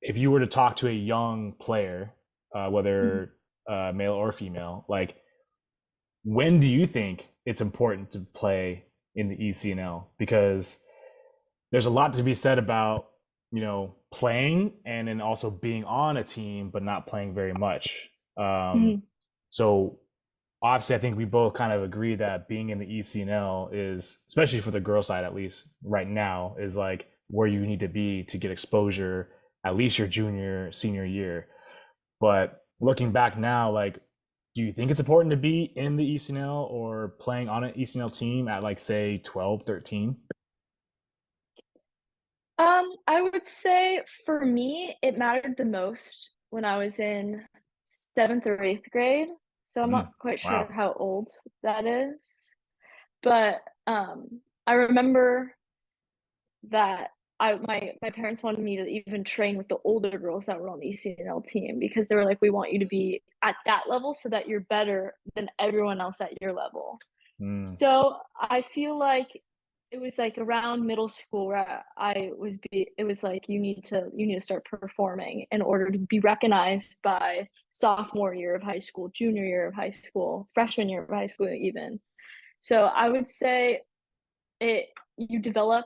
if you were to talk to a young player, Mhm. whether male or female, like when do you think it's important to play in the ECNL? Because there's a lot to be said about, playing and then also being on a team but not playing very much. Um, Mhm. so obviously, I think we both kind of agree that being in the ECNL is, especially for the girl side at least right now, is like where you need to be to get exposure at least your junior, senior year. But looking back now, like, do you think it's important to be in the ECNL or playing on an ECNL team at like say 12, 13? I would say for me, it mattered the most when I was in seventh or eighth grade. So I'm not Mm, quite sure wow. how old that is. But I remember that my parents wanted me to even train with the older girls that were on the ECNL team because they were like, we want you to be at that level so that you're better than everyone else at your level. Mm, So I feel like it was like around middle school where it was like you need to start performing in order to be recognized by sophomore year of high school, junior year of high school, freshman year of high school even. So I would say it you develop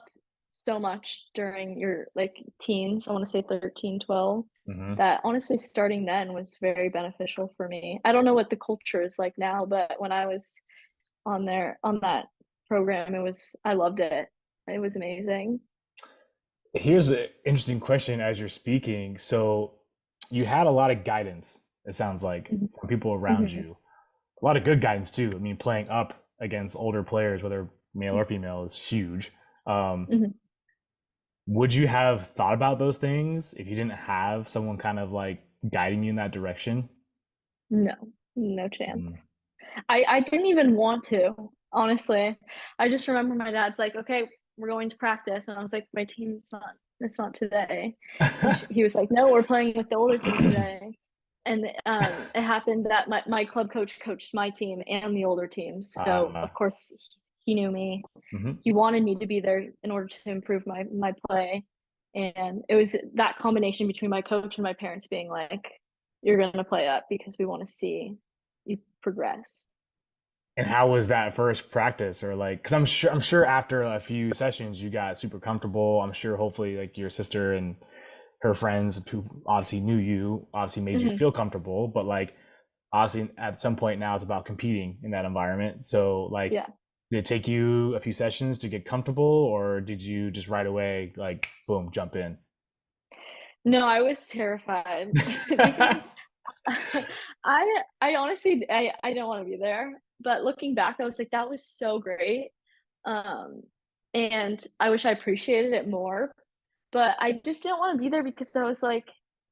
so much during your like teens, I want to say 13, 12, hmm. that honestly starting then was very beneficial for me. I don't know what the culture is like now, but when I was on that program. I loved it. It was amazing. Here's an interesting question as you're speaking. So you had a lot of guidance, it sounds like, Mhm. from people around Mhm. you. A lot of good guidance too. I mean, playing up against older players, whether male or female, is huge. Um, Mhm. would you have thought about those things if you didn't have someone kind of like guiding you in that direction? No, no Mm, chance. I didn't even want to, honestly. I just remember my dad's like, "Okay, we're going to practice." And I was like, "My team's not it's not today." And he was like, "No, we're playing with the older team today." And it happened that my club coach coached my team and the older team. So, uh, of course, he knew me. mhm. He wanted me to be there in order to improve my play. And it was that combination between my coach and my parents being like, "You're going to play up because we want to see you progress." And how was that first practice? Or like, because I'm sure after a few sessions you got super comfortable. I'm sure hopefully like your sister and her friends who obviously knew you obviously made you Mm-hmm. feel comfortable. But like obviously at some point now it's about competing in that environment. So like, Yeah. did it take you a few sessions to get comfortable, or did you just right away like boom jump in? No, I was terrified because I honestly I don't want to be there. But looking back, I was like, that was so great. Um, and I wish I appreciated it more. But I just didn't want to be there because I was like,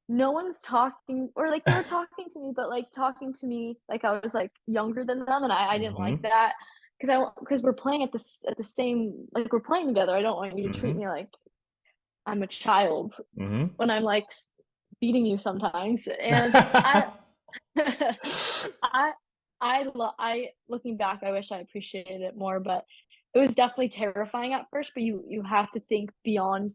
no one's talking, or like they were talking to me, but like talking to me like I was like younger than them, and I didn't like Hmm. that because we're playing at the same like we're playing together. I don't want you to treat Hmm. me like I'm a child Hmm. when I'm like beating you sometimes. And I I looking back, I wish I appreciated it more, but it was definitely terrifying at first, but you have to think beyond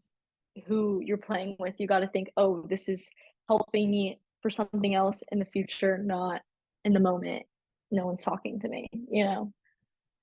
who you're playing with. You gotta think, "Oh, this is helping me for something else in the future, not in the moment. No one's talking to me," you know?